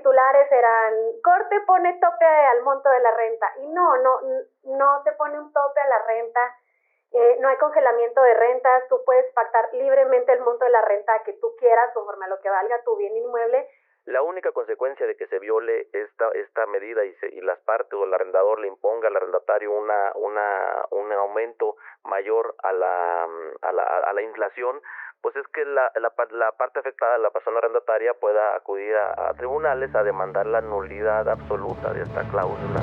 titulares eran, Corte pone tope al monto de la renta, y no se pone un tope a la renta, no hay congelamiento de rentas, tú puedes pactar libremente el monto de la renta que tú quieras conforme a lo que valga tu bien inmueble. La única consecuencia de que se viole esta medida y las partes o el arrendador le imponga al arrendatario un aumento mayor a la inflación, pues es que la parte afectada, la persona arrendataria, pueda acudir a tribunales a demandar la nulidad absoluta de esta cláusula.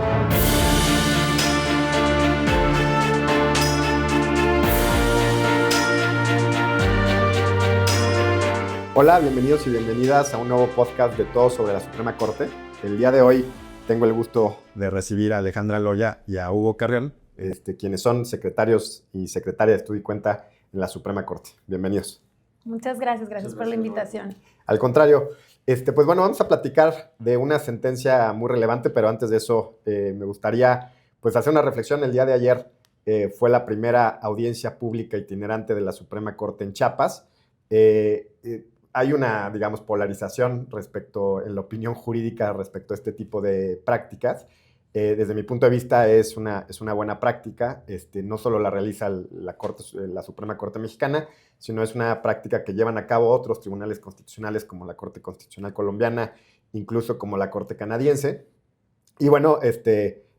Hola, bienvenidos y bienvenidas a un nuevo podcast de Todo sobre la Suprema Corte. El día de hoy tengo el gusto de recibir a Alejandra Loya y a Hugo Carrión, quienes son secretarios y secretaria de Estudio y Cuenta en la Suprema Corte. Bienvenidos. Muchas gracias por la invitación. Al contrario, pues bueno, vamos a platicar de una sentencia muy relevante, pero antes de eso me gustaría pues hacer una reflexión. El día de ayer fue la primera audiencia pública itinerante de la Suprema Corte en Chiapas. Hay una, digamos, polarización en la opinión jurídica respecto a este tipo de prácticas. Desde mi punto de vista es una buena práctica. No solo la realiza la Suprema Corte Mexicana, sino es una práctica que llevan a cabo otros tribunales constitucionales como la Corte Constitucional Colombiana, incluso como la Corte Canadiense. Y bueno,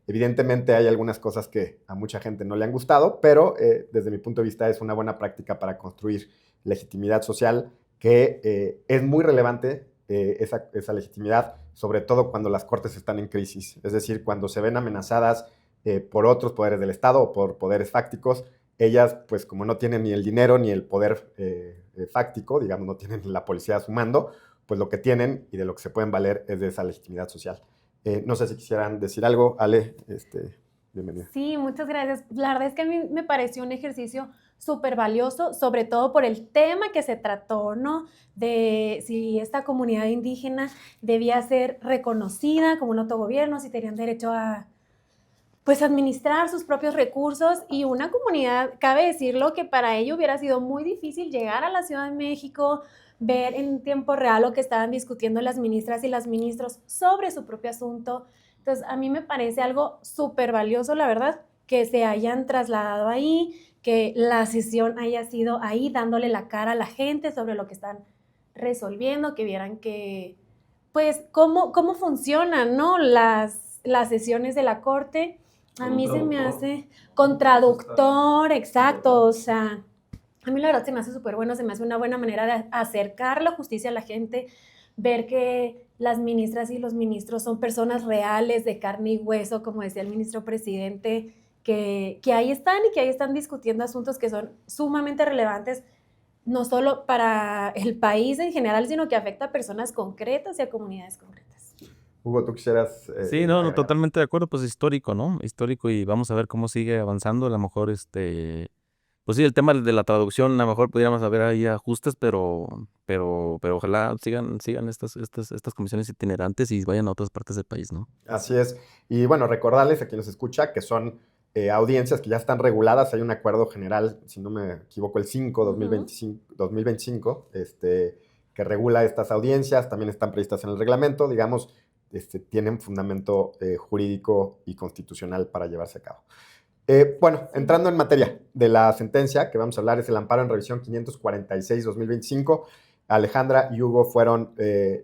evidentemente hay algunas cosas que a mucha gente no le han gustado, pero desde mi punto de vista es una buena práctica para construir legitimidad social, que es muy relevante esa legitimidad, sobre todo cuando las cortes están en crisis, es decir, cuando se ven amenazadas por otros poderes del Estado o por poderes fácticos. Ellas, pues como no tienen ni el dinero ni el poder fáctico, digamos, no tienen la policía a su mando, pues lo que tienen y de lo que se pueden valer es de esa legitimidad social. No sé si quisieran decir algo. Ale, bienvenida. Sí, muchas gracias. La verdad es que a mí me pareció un ejercicio súper valioso, sobre todo por el tema que se trató, ¿no? De si esta comunidad indígena debía ser reconocida como un autogobierno, si tenían derecho a, pues, administrar sus propios recursos, y una comunidad, cabe decirlo, que para ello hubiera sido muy difícil llegar a la Ciudad de México, ver en tiempo real lo que estaban discutiendo las ministras y los ministros sobre su propio asunto. Entonces, a mí me parece algo súper valioso, la verdad, que se hayan trasladado ahí, que la sesión haya sido ahí dándole la cara a la gente sobre lo que están resolviendo, que vieran que, pues, cómo funcionan, ¿no? Las sesiones de la Corte. A mí se me hace con traductor, exacto, o sea, a mí la verdad se me hace súper bueno, se me hace una buena manera de acercar la justicia a la gente, ver que las ministras y los ministros son personas reales, de carne y hueso, como decía el ministro presidente, que ahí están y que ahí están discutiendo asuntos que son sumamente relevantes, no solo para el país en general, sino que afecta a personas concretas y a comunidades concretas. Hugo, ¿tú quisieras...? Sí, no, totalmente de acuerdo, pues histórico, ¿no? Histórico, y vamos a ver cómo sigue avanzando. A lo mejor, pues sí, el tema de la traducción, a lo mejor pudiéramos haber ahí ajustes, pero ojalá sigan estas comisiones itinerantes y vayan a otras partes del país, ¿no? Así es. Y bueno, recordarles a quien nos escucha que son audiencias que ya están reguladas. Hay un acuerdo general, si no me equivoco, el 5/2025, que regula estas audiencias. También están previstas en el reglamento, digamos, tienen fundamento jurídico y constitucional para llevarse a cabo. Bueno, entrando en materia de la sentencia que vamos a hablar, es el amparo en revisión 546-2025. Alejandra y Hugo fueron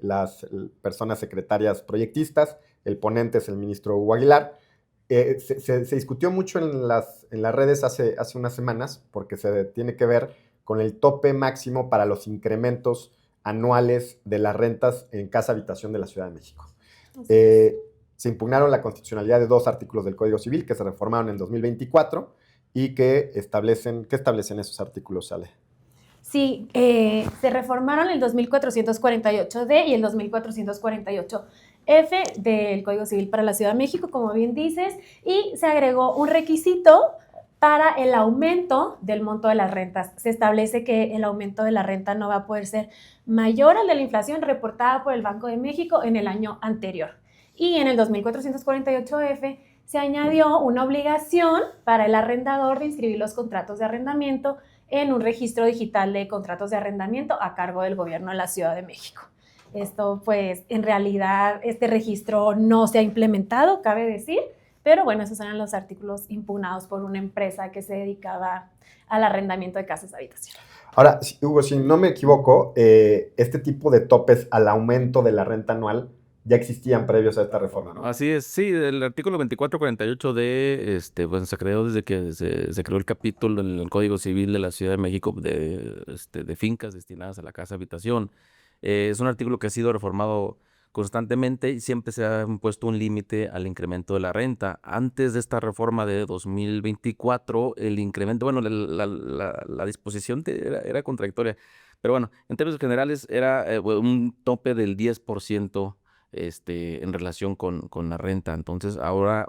las personas secretarias proyectistas. El ponente es el ministro Hugo Aguilar. Se discutió mucho en las redes hace unas semanas, porque se tiene que ver con el tope máximo para los incrementos anuales de las rentas en casa habitación de la Ciudad de México. Se impugnaron la constitucionalidad de 2 artículos del Código Civil que se reformaron en 2024 y que establecen esos artículos, Ale. Sí, se reformaron el 2448D y el 2448F del Código Civil para la Ciudad de México, como bien dices, y se agregó un requisito para el aumento del monto de las rentas. Se establece que el aumento de la renta no va a poder ser mayor al de la inflación reportada por el Banco de México en el año anterior. Y en el 2448F se añadió una obligación para el arrendador de inscribir los contratos de arrendamiento en un registro digital de contratos de arrendamiento a cargo del gobierno de la Ciudad de México. esto pues en realidad este registro no se ha implementado, cabe decir, pero bueno, esos eran los artículos impugnados por una empresa que se dedicaba al arrendamiento de casas de habitación. Ahora, Hugo, si no me equivoco, este tipo de topes al aumento de la renta anual ya existían previos a esta reforma, ¿no? Así es, sí, el artículo 2448 pues se creó desde que se creó el capítulo en el Código Civil de la Ciudad de México de fincas destinadas a la casa habitación. Es un artículo que ha sido reformado constantemente y siempre se ha impuesto un límite al incremento de la renta. Antes de esta reforma de 2024, el incremento, bueno, la disposición era contradictoria, pero bueno, en términos generales era un tope del 10% en relación con la renta. Entonces ahora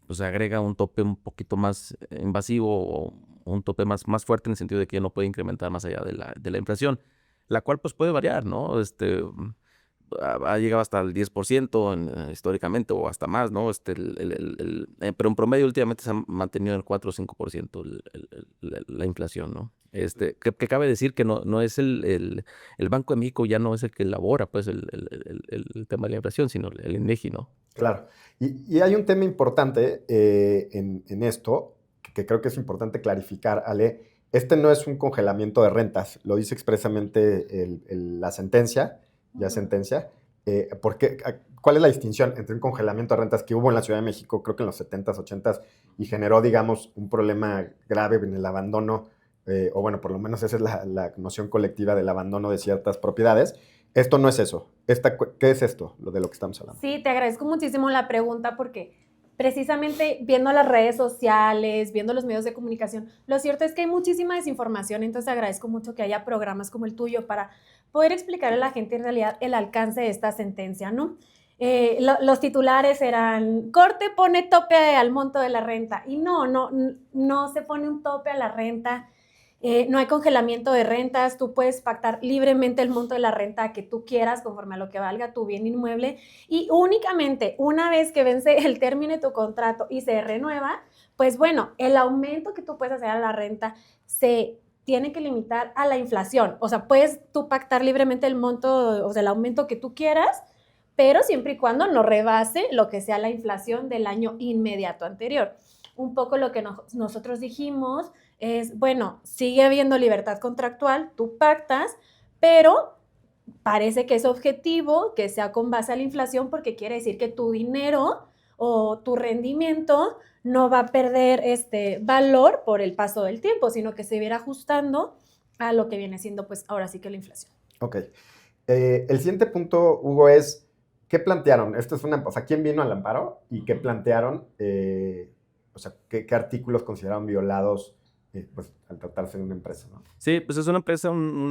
pues se agrega un tope un poquito más invasivo o un tope más fuerte en el sentido de que ya no puede incrementar más allá de la inflación, la cual pues puede variar, ¿no? Ha llegado hasta el 10% históricamente o hasta más, ¿no? Pero en promedio últimamente se ha mantenido en el 4 o 5% la inflación, ¿no? Que cabe decir que no es el Banco de México ya no es el que elabora pues el tema de la inflación, sino el INEGI, ¿no? Claro. Y hay un tema importante en esto, que creo que es importante clarificar, Ale. Este no es un congelamiento de rentas, lo dice expresamente la sentencia, ya sentencia. ¿Cuál es la distinción entre un congelamiento de rentas que hubo en la Ciudad de México, creo que en los 70s, 80s, y generó, digamos, un problema grave en el abandono, o bueno, por lo menos esa es la noción colectiva del abandono de ciertas propiedades? Esto no es eso. ¿Qué es esto, lo de lo que estamos hablando? Sí, te agradezco muchísimo la pregunta porque precisamente viendo las redes sociales, viendo los medios de comunicación, lo cierto es que hay muchísima desinformación, entonces agradezco mucho que haya programas como el tuyo para poder explicarle a la gente en realidad el alcance de esta sentencia, ¿no? Los titulares eran, Corte pone tope al monto de la renta, y no se pone un tope a la renta. No hay congelamiento de rentas, tú puedes pactar libremente el monto de la renta que tú quieras conforme a lo que valga tu bien inmueble y únicamente una vez que vence el término de tu contrato y se renueva, pues bueno, el aumento que tú puedes hacer a la renta se tiene que limitar a la inflación. O sea, puedes tú pactar libremente el monto, o sea, el aumento que tú quieras, pero siempre y cuando no rebase lo que sea la inflación del año inmediato anterior. Un poco lo que nosotros dijimos es, bueno, sigue habiendo libertad contractual, tú pactas, pero parece que es objetivo que sea con base a la inflación porque quiere decir que tu dinero o tu rendimiento no va a perder valor por el paso del tiempo, sino que se viera ajustando a lo que viene siendo, pues, ahora sí que la inflación. Ok. El siguiente punto, Hugo, es, ¿qué plantearon? O sea, ¿quién vino al amparo y qué plantearon? O sea, ¿qué artículos consideraron violados pues, al tratarse de una empresa, ¿no? Sí, pues es una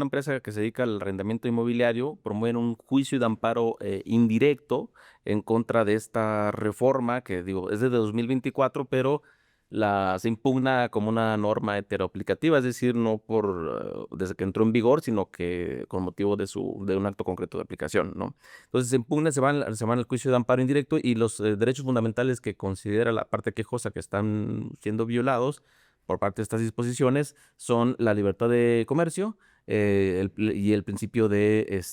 empresa que se dedica al arrendamiento inmobiliario, promueven un juicio de amparo indirecto en contra de esta reforma que, digo, es de 2024, pero se impugna como una norma heteroaplicativa, es decir, no desde que entró en vigor, sino que con motivo de un acto concreto de aplicación, ¿no? Entonces se impugna, se van al juicio de amparo indirecto y los derechos fundamentales que considera la parte quejosa que están siendo violados por parte de estas disposiciones son la libertad de comercio y el principio de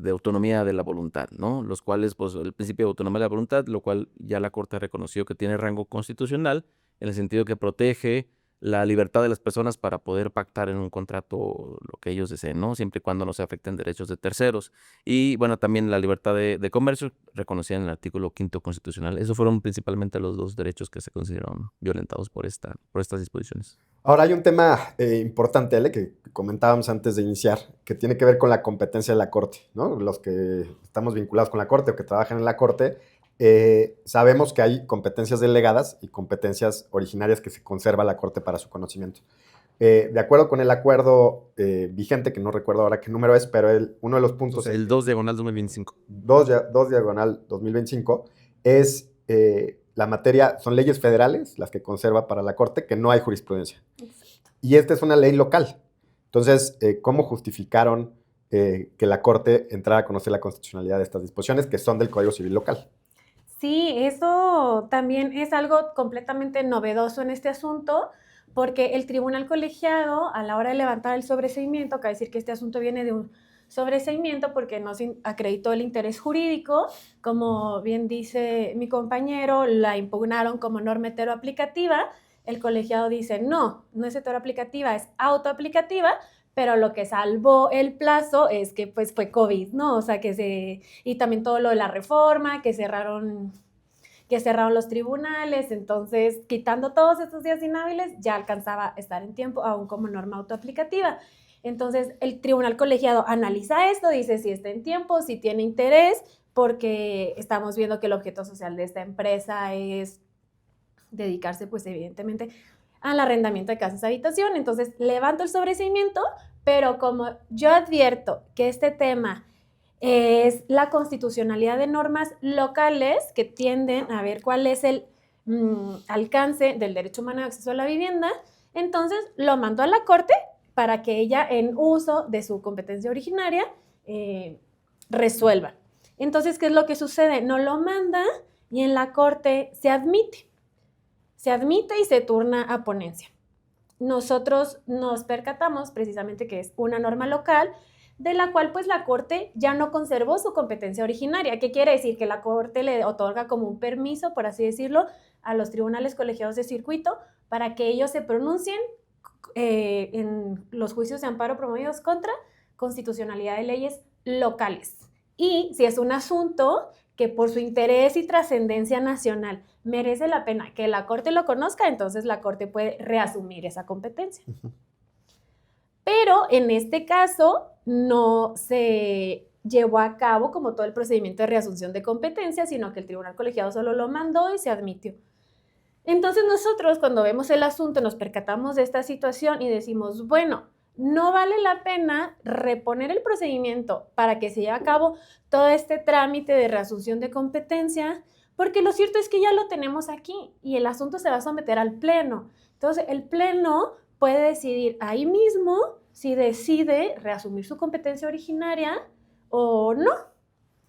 autonomía de la voluntad, ¿no? Los cuales, pues, el principio de autonomía de la voluntad, lo cual ya la Corte reconoció que tiene rango constitucional, en el sentido que protege la libertad de las personas para poder pactar en un contrato lo que ellos deseen, ¿no? Siempre y cuando no se afecten derechos de terceros. Y, bueno, también la libertad de comercio, reconocida en el artículo 5º constitucional. Esos fueron principalmente los dos derechos que se consideraron violentados por estas disposiciones. Ahora hay un tema importante, Ale, que comentábamos antes de iniciar, que tiene que ver con la competencia de la Corte, ¿no? Los que estamos vinculados con la Corte o que trabajan en la Corte, sabemos que hay competencias delegadas y competencias originarias que se conserva la Corte para su conocimiento. De acuerdo con el acuerdo vigente, que no recuerdo ahora qué número es, pero uno de los puntos... El 2/2025. 2/2025 es la materia, son leyes federales las que conserva para la Corte, que no hay jurisprudencia. Y esta es una ley local. Entonces, ¿cómo justificaron que la Corte entrara a conocer la constitucionalidad de estas disposiciones que son del Código Civil local? Sí, eso también es algo completamente novedoso en este asunto, porque el tribunal colegiado, a la hora de levantar el sobreseimiento, cabe decir que este asunto viene sobreseimiento porque no se acreditó el interés jurídico. Como bien dice mi compañero, la impugnaron como norma heteroaplicativa. El colegiado dice, no es heteroaplicativa, es autoaplicativa, pero lo que salvó el plazo es que pues fue COVID, ¿no? O sea, y también todo lo de la reforma, que cerraron los tribunales, entonces quitando todos estos días inhábiles ya alcanzaba a estar en tiempo, aún como norma autoaplicativa. Entonces el tribunal colegiado analiza esto, dice si está en tiempo, si tiene interés, porque estamos viendo que el objeto social de esta empresa es dedicarse pues evidentemente al arrendamiento de casas habitación. Entonces levanto el sobreseimiento, pero como yo advierto que este tema es la constitucionalidad de normas locales que tienden a ver cuál es el alcance del derecho humano de acceso a la vivienda, entonces lo mando a la Corte para que ella, en uso de su competencia originaria, resuelva. Entonces, ¿qué es lo que sucede? No lo manda y en la Corte se admite y se turna a ponencia. Nosotros nos percatamos precisamente que es una norma local de la cual pues la Corte ya no conservó su competencia originaria. ¿Qué quiere decir? Que la Corte le otorga como un permiso, por así decirlo, a los tribunales colegiados de circuito para que ellos se pronuncien en los juicios de amparo promovidos contra constitucionalidad de leyes locales. Y si es un asunto que por su interés y trascendencia nacional merece la pena que la Corte lo conozca, entonces la Corte puede reasumir esa competencia. Pero en este caso no se llevó a cabo como todo el procedimiento de reasunción de competencia, sino que el tribunal colegiado solo lo mandó y se admitió. Entonces nosotros cuando vemos el asunto nos percatamos de esta situación y decimos, bueno, no vale la pena reponer el procedimiento para que se lleve a cabo todo este trámite de reasunción de competencia, porque lo cierto es que ya lo tenemos aquí y el asunto se va a someter al Pleno. Entonces el Pleno puede decidir ahí mismo si decide reasumir su competencia originaria o no.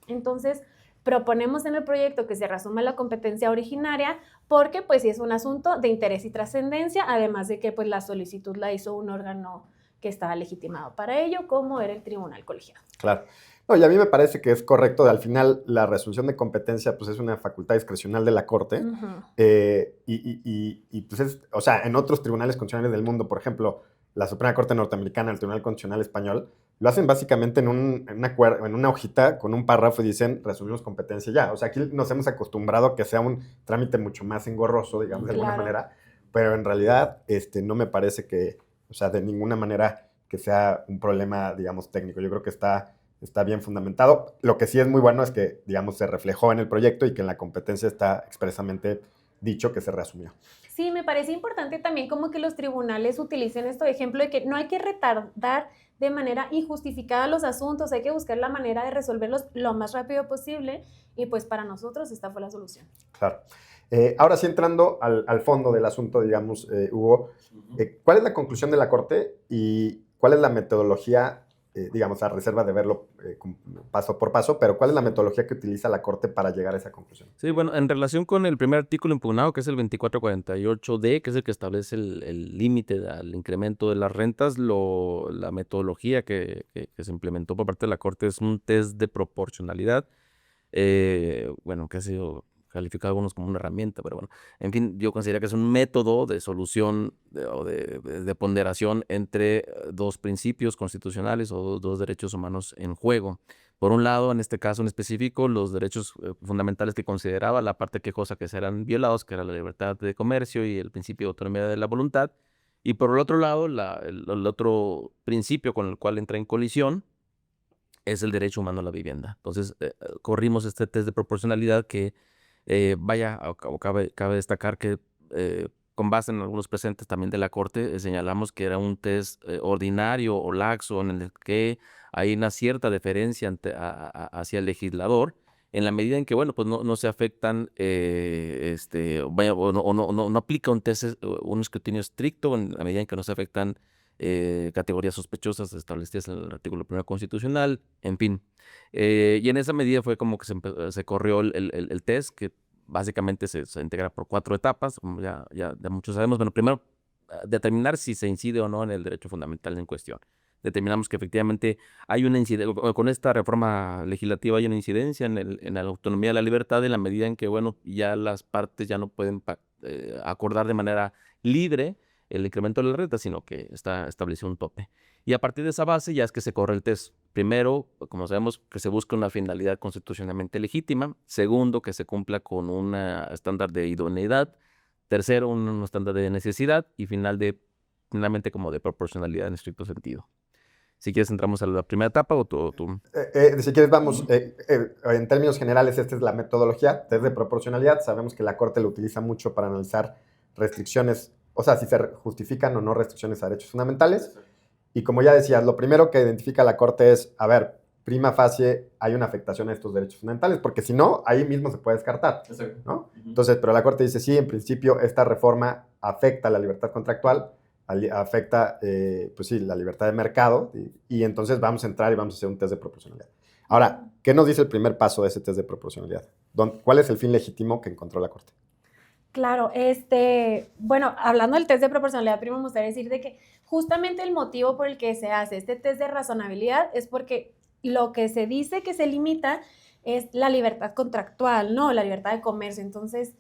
Entonces proponemos en el proyecto que se reasuma la competencia originaria porque pues sí es un asunto de interés y trascendencia, además de que pues la solicitud la hizo un órgano que estaba legitimado para ello, como era el tribunal colegiado. Claro. No, y a mí me parece que es correcto. Al final, la resolución de competencia pues, es una facultad discrecional de la Corte. Y pues es, o sea, en otros tribunales constitucionales del mundo, por ejemplo, la Suprema Corte Norteamericana, el Tribunal Constitucional Español, lo hacen básicamente en una hojita con un párrafo y dicen, resumimos competencia ya. O sea, aquí nos hemos acostumbrado a que sea un trámite mucho más engorroso, digamos, de alguna manera, pero en realidad no me parece que, o sea, de ninguna manera que sea un problema, digamos, técnico. Yo creo que está bien fundamentado. Lo que sí es muy bueno es que, digamos, se reflejó en el proyecto y que en la competencia está expresamente dicho que se reasumió. Sí, me parece importante también como que los tribunales utilicen este ejemplo de que no hay que retardar de manera injustificada los asuntos, hay que buscar la manera de resolverlos lo más rápido posible y pues para nosotros esta fue la solución. Claro. Ahora sí, entrando al fondo del asunto, digamos, Hugo, ¿cuál es la conclusión de la Corte y cuál es la metodología, digamos, a reserva de verlo paso por paso, pero cuál es la metodología que utiliza la Corte para llegar a esa conclusión? Sí, bueno, en relación con el primer artículo impugnado, que es el 2448D, que es el que establece el límite al incremento de las rentas, la metodología que se implementó por parte de la Corte es un test de proporcionalidad, bueno, que ha sido calificado algunos como una herramienta, pero bueno, en fin, yo considero que es un método de solución o de ponderación entre dos principios constitucionales o dos derechos humanos en juego. Por un lado, en este caso en específico, los derechos fundamentales que consideraba la parte quejosa que serán violados, que era la libertad de comercio y el principio de autonomía de la voluntad, y por el otro lado, el otro principio con el cual entra en colisión es el derecho humano a la vivienda. Entonces, corrimos este test de proporcionalidad que cabe destacar que con base en algunos presentes también de la Corte, señalamos que era un test ordinario o laxo en el que hay una cierta deferencia hacia el legislador, en la medida en que, bueno, pues no se afectan, no aplica un escrutinio estricto, en la medida en que no se afectan categorías sospechosas establecidas en el artículo 1 constitucional, en fin. Y en esa medida fue como que se corrió el test, que básicamente se integra por 4 etapas, como ya muchos sabemos. Bueno, primero, determinar si se incide o no en el derecho fundamental en cuestión. determinamos que efectivamente hay una incidencia, con esta reforma legislativa hay una incidencia en la autonomía de la libertad en la medida en que, bueno, ya las partes ya no pueden acordar de manera libre el incremento de la renta, sino que está establecido un tope. Y a partir de esa base ya es que se corre el test. Primero, como sabemos, que se busca una finalidad constitucionalmente legítima. Segundo, que se cumpla con un estándar de idoneidad. Tercero, un estándar de necesidad. Y finalmente como de proporcionalidad en estricto sentido. Si quieres entramos a la primera etapa o tú. Si quieres, vamos, en términos generales, esta es la metodología, test de proporcionalidad. Sabemos que la Corte lo utiliza mucho para analizar restricciones, o sea, si se justifican o no restricciones a derechos fundamentales. Y como ya decías, lo primero que identifica la Corte es, a ver, prima facie hay una afectación a estos derechos fundamentales, porque si no, ahí mismo se puede descartar, ¿no? Entonces, pero la Corte dice, sí, en principio esta reforma afecta la libertad contractual, afecta, pues sí, la libertad de mercado, y entonces vamos a entrar y vamos a hacer un test de proporcionalidad. Ahora, ¿qué nos dice el primer paso de ese test de proporcionalidad? ¿Cuál es el fin legítimo que encontró la Corte? Claro, bueno, hablando del test de proporcionalidad, primero me gustaría decir de que justamente el motivo por el que se hace este test de razonabilidad es porque lo que se dice que se limita es la libertad contractual, ¿no? La libertad de comercio. Entonces,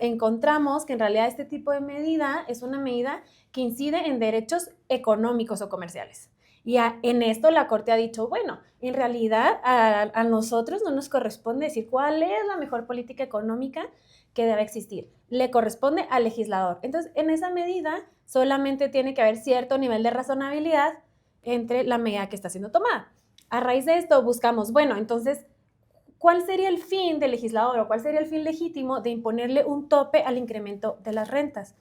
encontramos que en realidad este tipo de medida es una medida que incide en derechos económicos o comerciales. Y en esto la Corte ha dicho, bueno, en realidad a nosotros no nos corresponde decir cuál es la mejor política económica que debe existir. Le corresponde al legislador. Entonces, en esa medida solamente tiene que haber cierto nivel de razonabilidad entre la medida que está siendo tomada. A raíz de esto buscamos, bueno, entonces, ¿cuál sería el fin del legislador o cuál sería el fin legítimo de imponerle un tope al incremento de las rentas?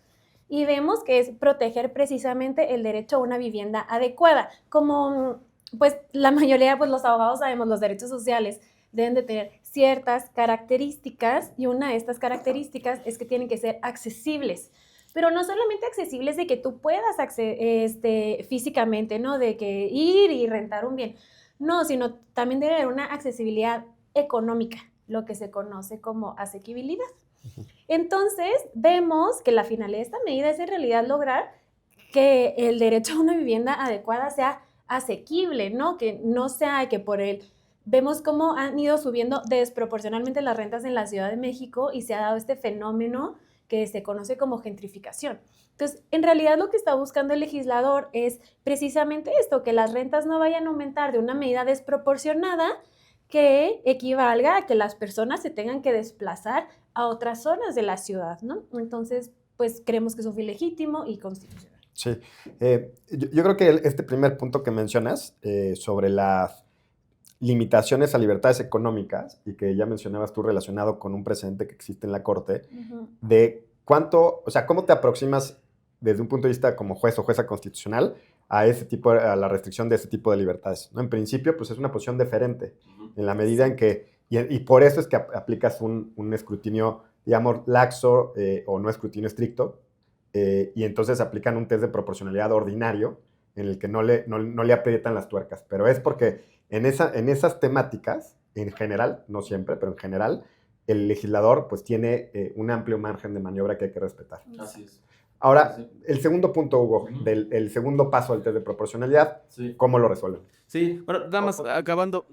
Y vemos que es proteger precisamente el derecho a una vivienda adecuada. Como pues la mayoría, pues los abogados sabemos, los derechos sociales deben de tener ciertas características y una de estas características es que tienen que ser accesibles. Pero no solamente accesibles de que tú puedas físicamente, ¿no? De que ir y rentar un bien. No, sino también debe haber una accesibilidad económica, lo que se conoce como asequibilidad. Entonces, vemos que la finalidad de esta medida es en realidad lograr que el derecho a una vivienda adecuada sea asequible, ¿no? Que no sea que por él. Vemos cómo han ido subiendo desproporcionalmente las rentas en la Ciudad de México y se ha dado este fenómeno que se conoce como gentrificación. Entonces, en realidad lo que está buscando el legislador es precisamente esto, que las rentas no vayan a aumentar de una medida desproporcionada que equivalga a que las personas se tengan que desplazar a otras zonas de la ciudad, ¿no? Entonces, pues creemos que es un fin legítimo y constitucional. Sí, yo creo que este primer punto que mencionas sobre las limitaciones a libertades económicas, y que ya mencionabas tú relacionado con un precedente que existe en la Corte, de cuánto, o sea, cómo te aproximas desde un punto de vista como juez o jueza constitucional a la restricción de ese tipo de libertades, ¿no? En principio, pues es una posición deferente, en la medida en que, y por eso es que aplicas un escrutinio, digamos, laxo o no escrutinio estricto, y entonces aplican un test de proporcionalidad ordinario en el que no le aprietan las tuercas, pero es porque en esas temáticas, en general, no siempre, pero en general, el legislador pues tiene un amplio margen de maniobra que hay que respetar. Así es. Ahora, el segundo punto, Hugo, el segundo paso del test de proporcionalidad, ¿cómo lo resuelven? Sí, bueno, nada más acabando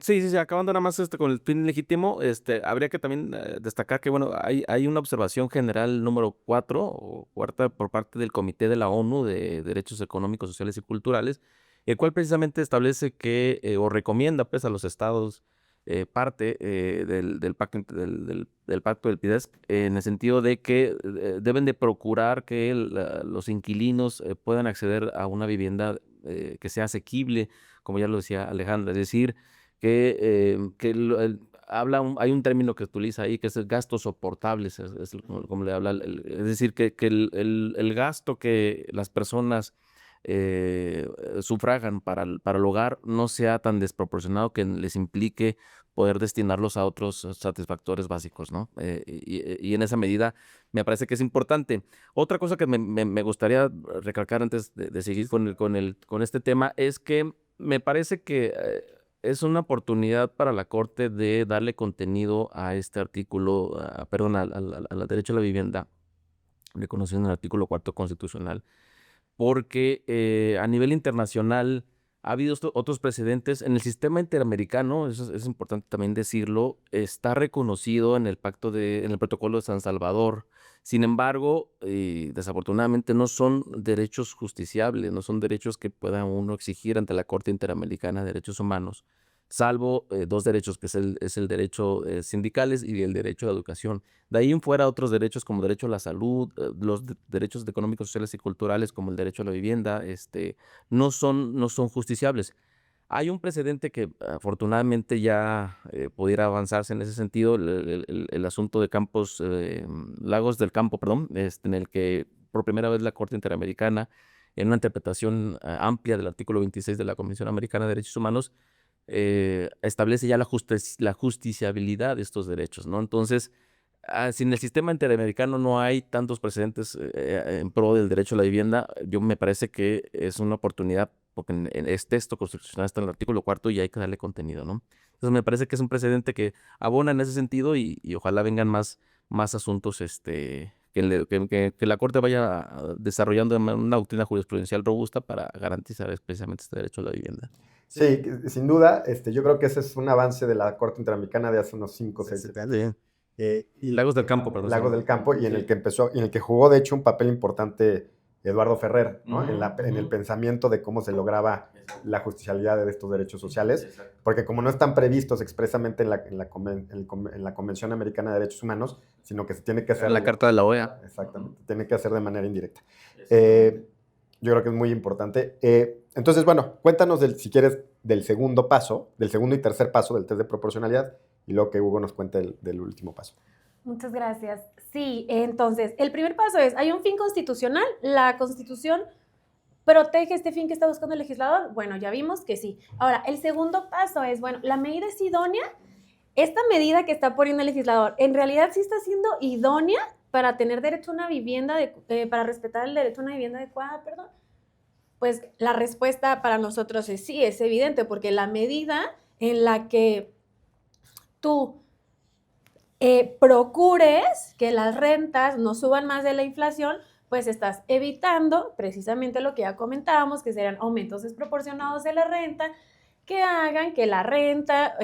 nada más con el fin legítimo, habría que también destacar que, bueno, hay una observación general número 4 o cuarta por parte del Comité de la ONU de Derechos Económicos, Sociales y Culturales, el cual precisamente establece que, o recomienda pues a los estados parte del pacto del PIDESC, en el sentido de que deben de procurar que los inquilinos puedan acceder a una vivienda que sea asequible, como ya lo decía Alejandra, es decir, que hay un término que utiliza ahí que es el gastos soportables, es como le habla, es decir, que el gasto que las personas sufragan para el hogar no sea tan desproporcionado que les implique poder destinarlos a otros satisfactores básicos, ¿no? Y en esa medida me parece que es importante. Otra cosa que me gustaría recalcar antes de seguir con este tema es que me parece que es una oportunidad para la Corte de darle contenido a este artículo, al derecho a la vivienda, reconocido en el artículo 4 constitucional, porque a nivel internacional ha habido otros precedentes. En el sistema interamericano, eso es importante también decirlo, está reconocido en el en el protocolo de San Salvador. Sin embargo, desafortunadamente no son derechos justiciables, no son derechos que pueda uno exigir ante la Corte Interamericana de Derechos Humanos, salvo dos derechos, que es el derecho sindicales y el derecho a la educación. De ahí en fuera otros derechos como derecho a la salud, los derechos económicos, sociales y culturales como el derecho a la vivienda, no son justiciables. Hay un precedente que afortunadamente ya pudiera avanzarse en ese sentido, el asunto de Lagos del Campo, perdón, en el que por primera vez la Corte Interamericana, en una interpretación amplia del artículo 26 de la Convención Americana de Derechos Humanos, establece ya la justiciabilidad de estos derechos, ¿no? Entonces, si en el sistema interamericano no hay tantos precedentes en pro del derecho a la vivienda, yo me parece que es una oportunidad, porque es texto constitucional, está en el artículo 4 y hay que darle contenido, ¿no? Entonces me parece que es un precedente que abona en ese sentido y ojalá vengan más asuntos que la Corte vaya desarrollando una doctrina jurisprudencial robusta para garantizar precisamente este derecho a la vivienda. Sí, sin duda, yo creo que ese es un avance de la Corte Interamericana de hace unos 5 o 6 años. Y Lagos del Campo, perdón. Lagos del Campo, y en el que empezó, y en el que jugó de hecho un papel importante Eduardo Ferrer, ¿no? En el pensamiento de cómo se lograba la justicialidad de estos derechos sociales, porque como no están previstos expresamente en la Convención Americana de Derechos Humanos, sino que se tiene que hacer... En la Carta de la OEA. Exactamente, tiene que hacer de manera indirecta. Yo creo que es muy importante. Entonces, bueno, cuéntanos, si quieres, del segundo y tercer paso del test de proporcionalidad, y luego que Hugo nos cuente del último paso. Muchas gracias. Sí, entonces, el primer paso es, hay un fin constitucional, la Constitución protege este fin que está buscando el legislador. Bueno, ya vimos que sí. Ahora, el segundo paso es, bueno, ¿la medida es idónea? Esta medida que está poniendo el legislador, ¿en realidad sí está siendo idónea para tener derecho a una vivienda, para respetar el derecho a una vivienda adecuada, perdón? Pues la respuesta para nosotros es sí, es evidente, porque la medida en la que tú procures que las rentas no suban más de la inflación, pues estás evitando precisamente lo que ya comentábamos, que serían aumentos desproporcionados de la renta, que hagan que la renta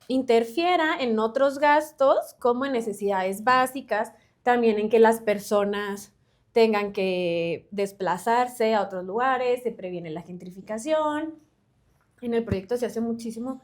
interfiera en otros gastos, como en necesidades básicas, también en que las personas tengan que desplazarse a otros lugares, se previene la gentrificación. En el proyecto se hace muchísimo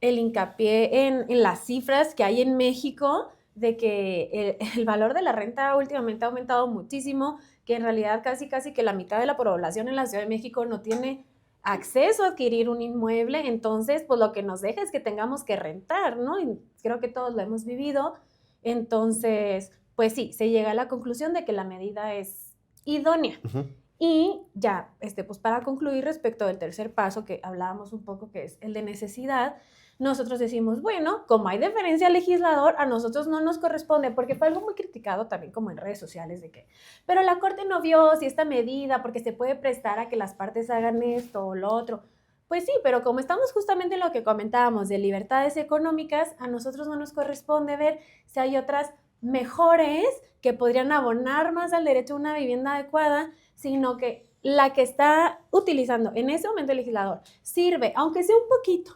el hincapié en las cifras que hay en México, de que el valor de la renta últimamente ha aumentado muchísimo, que en realidad casi que la mitad de la población en la Ciudad de México no tiene acceso a adquirir un inmueble, entonces pues lo que nos deja es que tengamos que rentar, ¿no? Y creo que todos lo hemos vivido, entonces pues sí, se llega a la conclusión de que la medida es idónea. Uh-huh. Y ya, pues para concluir respecto del tercer paso que hablábamos un poco, que es el de necesidad, nosotros decimos, bueno, como hay deferencia al legislador, a nosotros no nos corresponde, porque fue algo muy criticado también como en redes sociales de que, pero la Corte no vio si esta medida, porque se puede prestar a que las partes hagan esto o lo otro. Pues sí, pero como estamos justamente en lo que comentábamos de libertades económicas, a nosotros no nos corresponde ver si hay otras mejores que podrían abonar más al derecho a una vivienda adecuada, sino que la que está utilizando en ese momento el legislador sirve, aunque sea un poquito,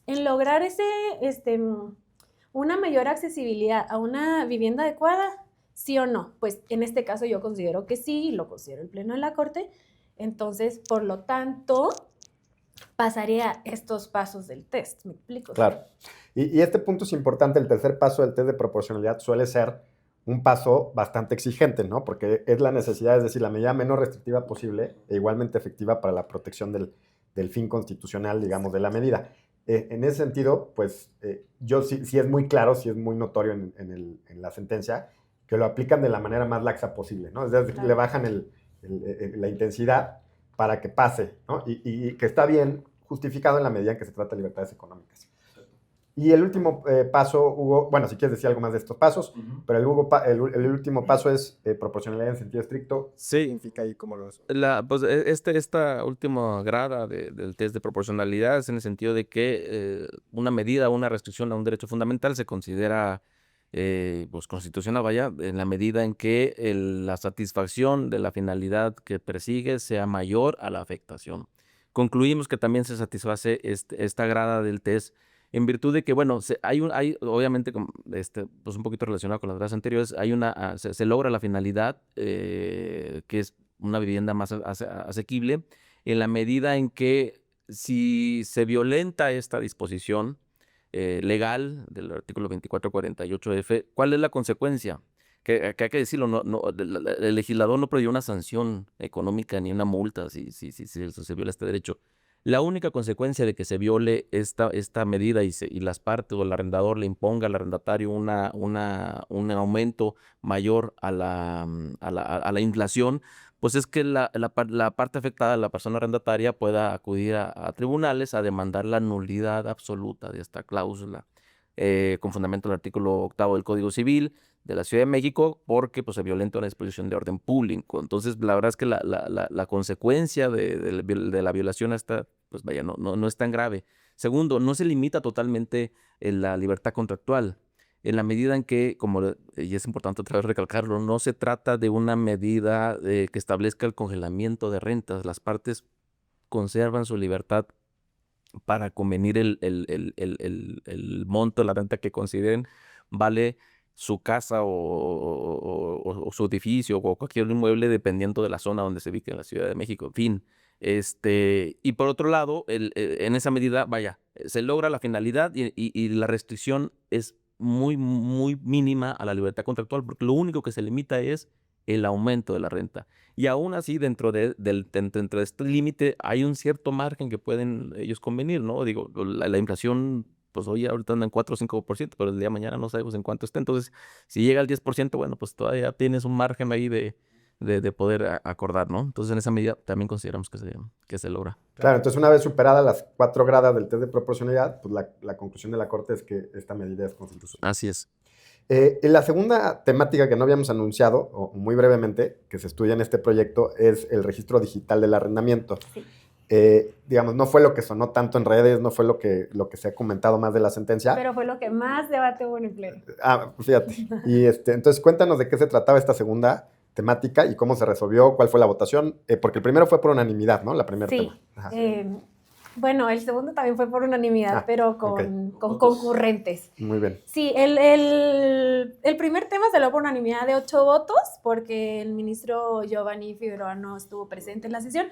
en lograr una mayor accesibilidad a una vivienda adecuada, ¿sí o no? Pues en este caso yo considero que sí, y lo considero el Pleno de la Corte, entonces, por lo tanto, pasaría estos pasos del test, ¿me explico? Claro, y este punto es importante, el tercer paso del test de proporcionalidad suele ser un paso bastante exigente, ¿no? Porque es la necesidad, es decir, la medida menos restrictiva posible e igualmente efectiva para la protección del fin constitucional, digamos, de la medida. En ese sentido, pues, yo sí es muy claro, sí es muy notorio en la sentencia, que lo aplican de la manera más laxa posible, ¿no? Es decir, claro, le bajan la intensidad para que pase, ¿no? Y que está bien justificado en la medida en que se trata de libertades económicas. Y el último paso, Hugo, bueno, si quieres decir algo más de estos pasos, uh-huh, pero el último paso es proporcionalidad en sentido estricto. Sí. Significa ahí cómo lo es. Pues esta última grada del test de proporcionalidad es en el sentido de que una medida o una restricción a un derecho fundamental se considera pues constitucional, vaya, en la medida en que la satisfacción de la finalidad que persigue sea mayor a la afectación. Concluimos que también se satisface esta grada del test en virtud de que, bueno, hay obviamente, pues un poquito relacionado con las gradas anteriores, se logra la finalidad, que es una vivienda más asequible, en la medida en que si se violenta esta disposición legal del artículo 2448F, ¿cuál es la consecuencia? Que hay que decirlo, el legislador no previó una sanción económica ni una multa si se viola este derecho. La única consecuencia de que se viole esta medida y las partes o el arrendador le imponga al arrendatario un aumento mayor a la inflación, pues es que la parte afectada, la persona arrendataria, pueda acudir a tribunales a demandar la nulidad absoluta de esta cláusula, con fundamento en el artículo 8 del Código Civil de la Ciudad de México, porque pues, se violenta una disposición de orden público. Entonces, la verdad es que la consecuencia de la violación a esta, pues vaya, no es tan grave. Segundo, no se limita totalmente en la libertad contractual, en la medida en que, y es importante otra vez recalcarlo, no se trata de una medida que establezca el congelamiento de rentas. Las partes conservan su libertad para convenir el monto de la renta que consideren vale su casa o su edificio o cualquier inmueble dependiendo de la zona donde se ubique en la Ciudad de México. En fin, y por otro lado, en esa medida, vaya, se logra la finalidad y la restricción es muy, muy mínima a la libertad contractual, porque lo único que se limita es el aumento de la renta. Y aún así, dentro de este límite, hay un cierto margen que pueden ellos convenir, ¿no? Digo, la inflación, pues hoy ahorita anda en 4 o 5%, pero el día de mañana no sabemos en cuánto está. Entonces, si llega al 10%, bueno, pues todavía tienes un margen ahí de poder acordar, ¿no? Entonces, en esa medida también consideramos que se logra. Claro, entonces una vez superadas las 4 gradas del test de proporcionalidad, pues la conclusión de la Corte es que esta medida es constitucional. Así es. La segunda temática que no habíamos anunciado, o muy brevemente, que se estudia en este proyecto, es el registro digital del arrendamiento. Sí. Digamos, no fue lo que sonó tanto en redes, no fue lo que se ha comentado más de la sentencia. Pero fue lo que más debate hubo en el pleno. Fíjate. Y entonces cuéntanos de qué se trataba esta segunda temática y cómo se resolvió, cuál fue la votación, porque el primero fue por unanimidad, ¿no? La primera Sí. Bueno, el segundo también fue por unanimidad, pero con concurrentes. Muy bien. Sí, el primer tema salió por unanimidad de 8 votos, porque el ministro Giovanni Figueroa no estuvo presente en la sesión,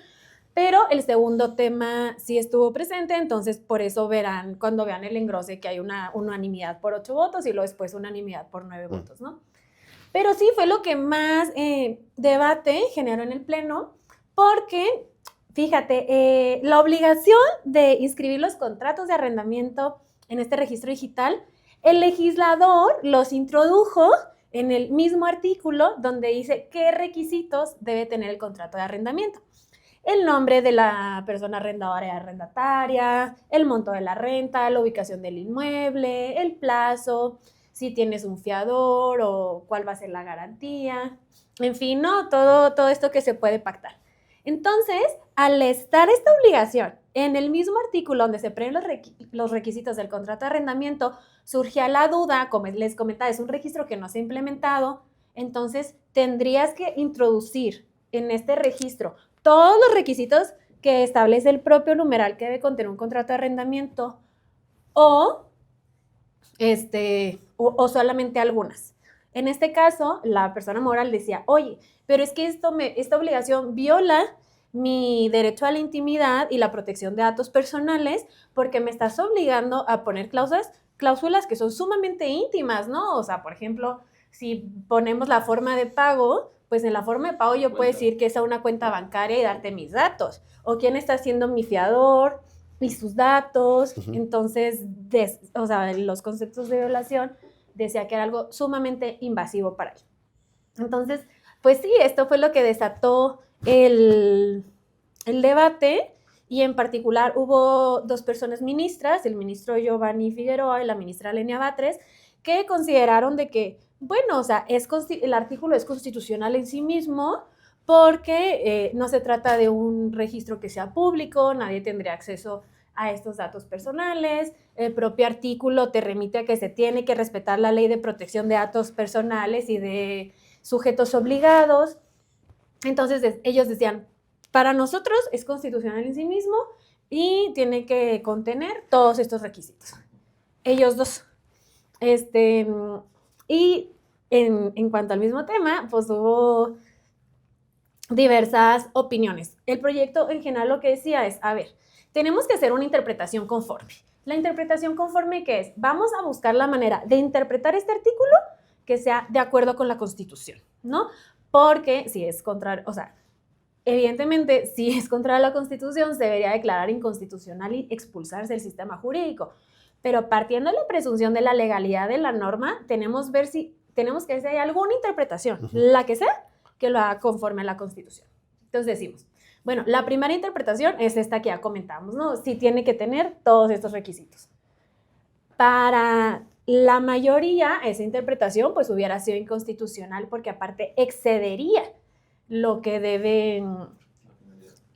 pero el segundo tema sí estuvo presente, entonces por eso verán, cuando vean el engrose, que hay una unanimidad por 8 votos y luego después unanimidad por 9 votos, ¿no? Pero sí fue lo que más debate generó en el Pleno, porque... Fíjate, la obligación de inscribir los contratos de arrendamiento en este registro digital, el legislador los introdujo en el mismo artículo donde dice qué requisitos debe tener el contrato de arrendamiento. El nombre de la persona arrendadora y arrendataria, el monto de la renta, la ubicación del inmueble, el plazo, si tienes un fiador o cuál va a ser la garantía, en fin, ¿no? Todo esto que se puede pactar. Entonces, al estar esta obligación en el mismo artículo donde se prevén los requisitos del contrato de arrendamiento, surgía la duda, como les comentaba, es un registro que no se ha implementado, entonces tendrías que introducir en este registro todos los requisitos que establece el propio numeral que debe contener un contrato de arrendamiento o solamente algunas. En este caso, la persona moral decía, oye, pero es que esta obligación viola mi derecho a la intimidad y la protección de datos personales porque me estás obligando a poner cláusulas que son sumamente íntimas, ¿no? O sea, por ejemplo, si ponemos la forma de pago, pues en la forma de pago yo puedo decir que es a una cuenta bancaria y darte mis datos. O quién está siendo mi fiador y sus datos. Entonces, los conceptos de violación decía que era algo sumamente invasivo para él. Entonces, pues sí, esto fue lo que desató el debate y en particular hubo 2 personas ministras, el ministro Giovanni Figueroa y la ministra Lenia Batres, que consideraron de que, bueno, o sea, el artículo es constitucional en sí mismo porque no se trata de un registro que sea público, nadie tendría acceso a estos datos personales. El propio artículo te remite a que se tiene que respetar la ley de protección de datos personales y de sujetos obligados. Entonces ellos decían, para nosotros es constitucional en sí mismo y tiene que contener todos estos requisitos. Ellos dos. Y en cuanto al mismo tema, pues hubo diversas opiniones. El proyecto en general lo que decía es, a ver, tenemos que hacer una interpretación conforme. La interpretación conforme, ¿qué es? Vamos a buscar la manera de interpretar este artículo que sea de acuerdo con la Constitución, ¿no? Porque si es contra, o sea, evidentemente, si es contra la Constitución, se debería declarar inconstitucional y expulsarse del sistema jurídico. Pero partiendo de la presunción de la legalidad de la norma, tenemos que ver si hay alguna interpretación, la que sea, que lo haga conforme a la Constitución. Entonces decimos, bueno, la primera interpretación es esta que ya comentamos, ¿no? Sí tiene que tener todos estos requisitos. Para la mayoría, esa interpretación pues hubiera sido inconstitucional porque aparte excedería lo que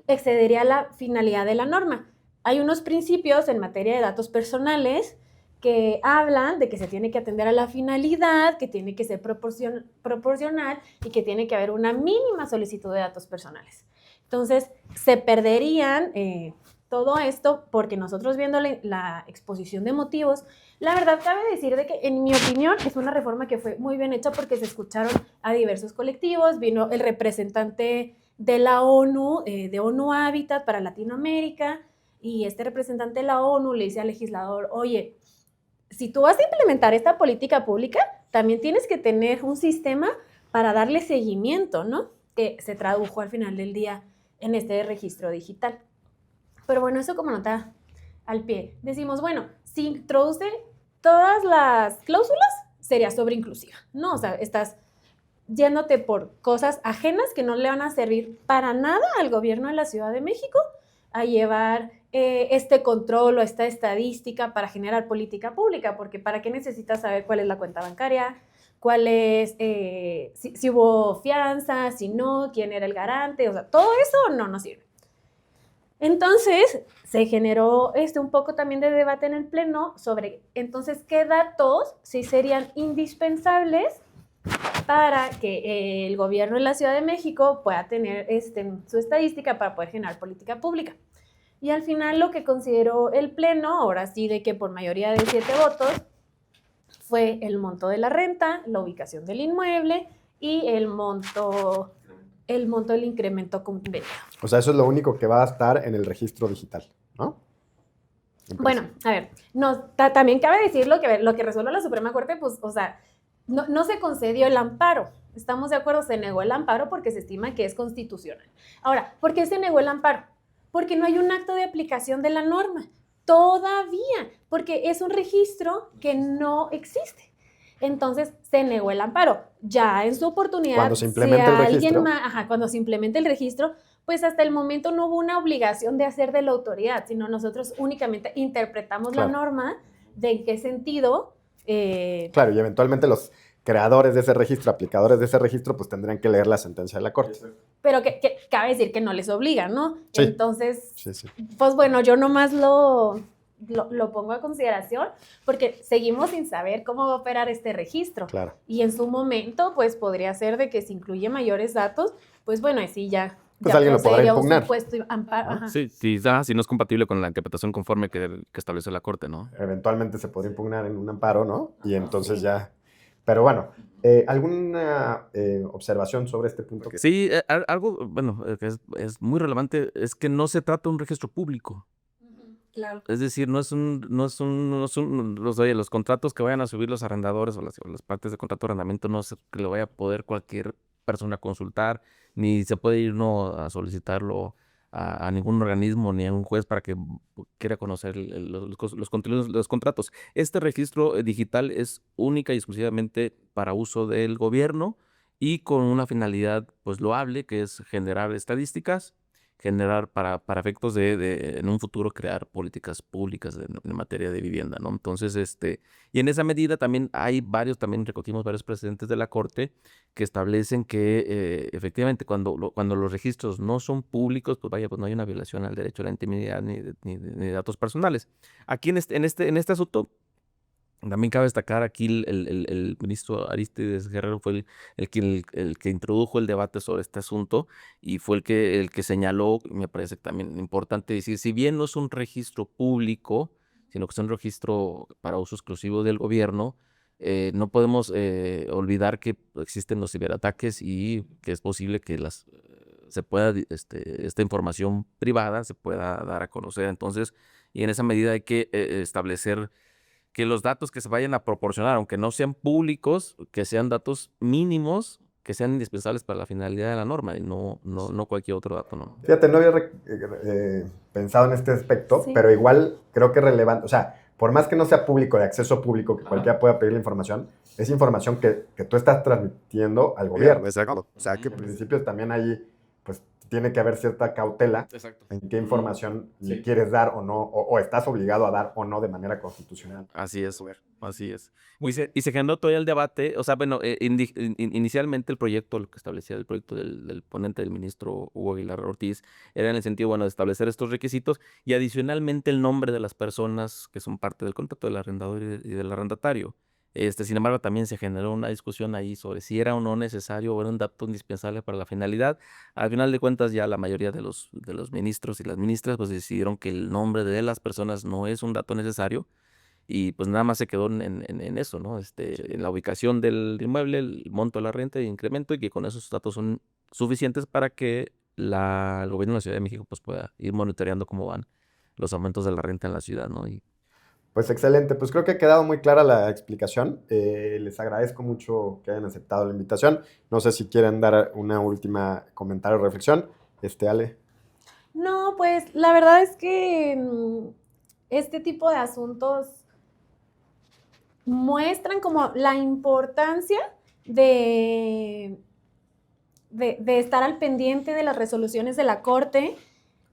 excedería la finalidad de la norma. Hay unos principios en materia de datos personales que hablan de que se tiene que atender a la finalidad, que tiene que ser proporcional y que tiene que haber una mínima solicitud de datos personales. Entonces, se perderían todo esto porque nosotros viendo la exposición de motivos, la verdad cabe decir de que, en mi opinión, es una reforma que fue muy bien hecha porque se escucharon a diversos colectivos, vino el representante de la ONU, de ONU Habitat para Latinoamérica, y este representante de la ONU le dice al legislador, oye, si tú vas a implementar esta política pública, también tienes que tener un sistema para darle seguimiento, ¿no? Que se tradujo al final del día en este registro digital. Pero bueno, eso como nota al pie. Decimos, bueno, si introduce todas las cláusulas, sería sobreinclusiva, ¿no? O sea, estás yéndote por cosas ajenas que no le van a servir para nada al gobierno de la Ciudad de México a llevar este control o esta estadística para generar política pública, porque ¿para qué necesitas saber cuál es la cuenta bancaria? ¿Cuál es, si hubo fianza, si no, quién era el garante? O sea, todo eso no nos sirve. Entonces, se generó un poco también de debate en el Pleno sobre, entonces, ¿qué datos sí serían indispensables para que el gobierno de la Ciudad de México pueda tener su estadística para poder generar política pública? Y al final lo que consideró el Pleno, ahora sí de que por mayoría de 7 votos, fue el monto de la renta, la ubicación del inmueble y el monto del incremento convenido. O sea, eso es lo único que va a estar en el registro digital, ¿no? Bueno, a ver, también cabe decir lo que resuelve la Suprema Corte, pues, o sea, no se concedió el amparo. ¿Estamos de acuerdo? Se negó el amparo porque se estima que es constitucional. Ahora, ¿por qué se negó el amparo? Porque no hay un acto de aplicación de la norma. Todavía, porque es un registro que no existe. Entonces, se negó el amparo. Ya en su oportunidad, cuando se implemente el registro. Cuando se implemente el registro, pues hasta el momento no hubo una obligación de hacer de la autoridad, sino nosotros únicamente interpretamos la norma de en qué sentido. Claro, y eventualmente los creadores de ese registro, aplicadores de ese registro, pues tendrían que leer la sentencia de la Corte. Pero que cabe decir que no les obligan, ¿no? Sí. Entonces, sí. Pues bueno, yo nomás lo pongo a consideración porque seguimos sin saber cómo va a operar este registro. Claro. Y en su momento, pues podría ser de que si incluye mayores datos, pues bueno, así ya. Pues alguien lo podrá impugnar. Amparo, si no es compatible con la interpretación conforme que establece la Corte, ¿no? Eventualmente se podría impugnar en un amparo, ¿no? Y entonces ya. Pero bueno, ¿alguna observación sobre este punto? Sí, algo, bueno, que es muy relevante es que no se trata de un registro público. Claro. Es decir, los contratos que vayan a subir los arrendadores o las partes de contrato de arrendamiento no es que lo vaya a poder cualquier persona consultar, ni se puede ir a solicitarlo a ningún organismo ni a un juez para que quiera conocer los contenidos de los contratos. Este registro digital es única y exclusivamente para uso del gobierno y con una finalidad pues loable, que es generar estadísticas generar para efectos de en un futuro crear políticas públicas en materia de vivienda, ¿no? Entonces, y en esa medida también también recogimos varios precedentes de la Corte que establecen que efectivamente cuando los registros no son públicos, pues vaya, pues no hay una violación al derecho a la intimidad ni de datos personales. Aquí en este asunto, también cabe destacar aquí el ministro Arístides Guerrero fue el que introdujo el debate sobre este asunto y fue el que señaló, me parece también importante decir, si bien no es un registro público, sino que es un registro para uso exclusivo del gobierno, no podemos olvidar que existen los ciberataques y que es posible que se pueda, esta información privada se pueda dar a conocer. Entonces, y en esa medida hay que establecer que los datos que se vayan a proporcionar, aunque no sean públicos, que sean datos mínimos, que sean indispensables para la finalidad de la norma y no cualquier otro dato, ¿no? Fíjate, no había pensado en este aspecto, Sí. pero igual creo que es relevante. O sea, por más que no sea público, de acceso público, que cualquiera pueda pedir la información, es información que tú estás transmitiendo al gobierno. Exacto. O sea, que En principio también ahí, pues, tiene que haber cierta cautela Exacto. en qué información le quieres dar o no, o estás obligado a dar o no de manera constitucional. Así es, así es. Y se generó todavía el debate, o sea, bueno, inicialmente el proyecto, lo que establecía el proyecto del ponente del ministro Hugo Aguilar Ortiz, era en el sentido, bueno, de establecer estos requisitos y adicionalmente el nombre de las personas que son parte del contrato del arrendador y del arrendatario. Sin embargo, también se generó una discusión ahí sobre si era o no necesario o era un dato indispensable para la finalidad. Al final de cuentas, ya la mayoría de los ministros y las ministras pues decidieron que el nombre de las personas no es un dato necesario y pues nada más se quedó en eso, ¿no? En la ubicación del inmueble, el monto de la renta y incremento y que con esos datos son suficientes para que el gobierno de la Ciudad de México pues pueda ir monitoreando cómo van los aumentos de la renta en la ciudad, ¿no? Pues excelente, pues creo que ha quedado muy clara la explicación. Les agradezco mucho que hayan aceptado la invitación. No sé si quieren dar una última comentario o reflexión. Ale. No, pues la verdad es que este tipo de asuntos muestran como la importancia de estar al pendiente de las resoluciones de la Corte,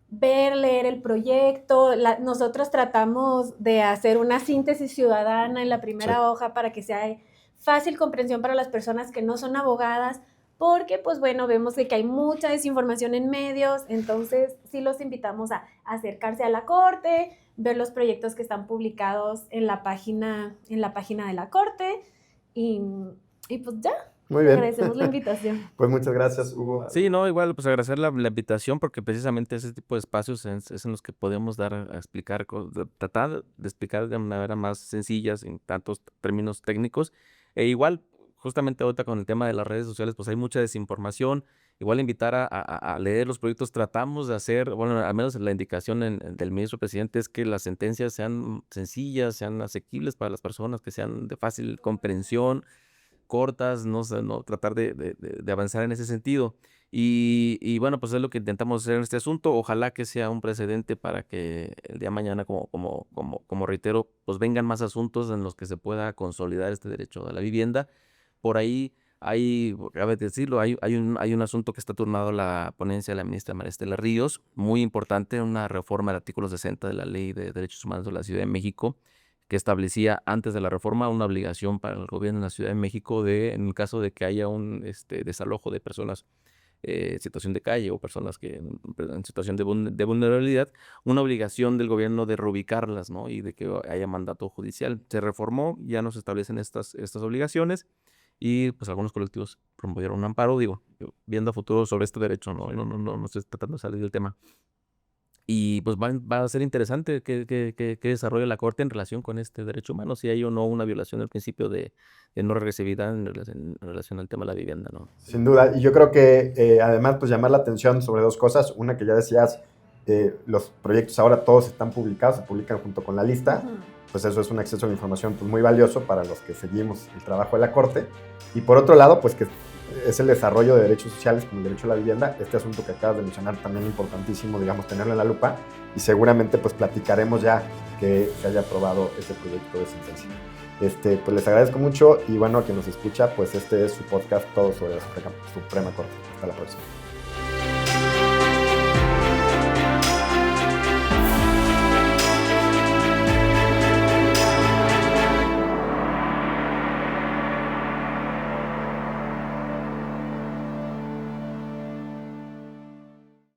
leer el proyecto. Nosotros tratamos de hacer una síntesis ciudadana en la primera hoja para que sea de fácil comprensión para las personas que no son abogadas, porque pues bueno, vemos que hay mucha desinformación en medios, entonces sí los invitamos a acercarse a la Corte, ver los proyectos que están publicados en la página de la Corte y pues ya. Muy bien. Agradecemos la invitación. Pues muchas gracias, Hugo. Sí, no, igual, pues agradecer la invitación porque precisamente ese tipo de espacios es en los que podemos dar a explicar, tratar de explicar de una manera más sencilla, sin tantos términos técnicos. E igual, justamente ahorita con el tema de las redes sociales, pues hay mucha desinformación. Igual invitar a leer los proyectos. Tratamos de hacer, bueno, al menos la indicación del ministro presidente es que las sentencias sean sencillas, sean asequibles para las personas, que sean de fácil comprensión, cortas, no tratar de avanzar en ese sentido. Y bueno, pues es lo que intentamos hacer en este asunto. Ojalá que sea un precedente para que el día de mañana, como reitero, pues vengan más asuntos en los que se pueda consolidar este derecho a la vivienda. Por ahí cabe decirlo, hay un asunto que está turnado a la ponencia de la ministra María Estela Ríos, muy importante, una reforma del artículo 60 de la Ley de Derechos Humanos de la Ciudad de México, que establecía antes de la reforma una obligación para el gobierno de la Ciudad de México en el caso de que haya un desalojo de personas en situación de calle o personas que en situación de vulnerabilidad, una obligación del gobierno de reubicarlas, ¿no? Y de que haya mandato judicial. Se reformó, ya no se establecen estas obligaciones y pues algunos colectivos promovieron un amparo, viendo a futuro sobre este derecho, no estoy tratando de salir del tema. Y pues va a ser interesante que desarrolle la Corte en relación con este derecho humano, si hay o no una violación del principio de no regresividad en relación al tema de la vivienda, ¿no? Sin duda, y yo creo que además pues llamar la atención sobre dos cosas. Una que ya decías, los proyectos ahora todos están publicados, se publican junto con la lista. Pues eso es un acceso a la información pues, muy valioso para los que seguimos el trabajo de la Corte. Y por otro lado, pues que es el desarrollo de derechos sociales como el derecho a la vivienda, este asunto que acabas de mencionar también importantísimo, tenerlo en la lupa, y seguramente pues platicaremos ya que se haya aprobado este proyecto de sentencia. Pues les agradezco mucho y bueno, a quien nos escucha, pues este es su podcast Todo sobre la Suprema Corte. Hasta la próxima.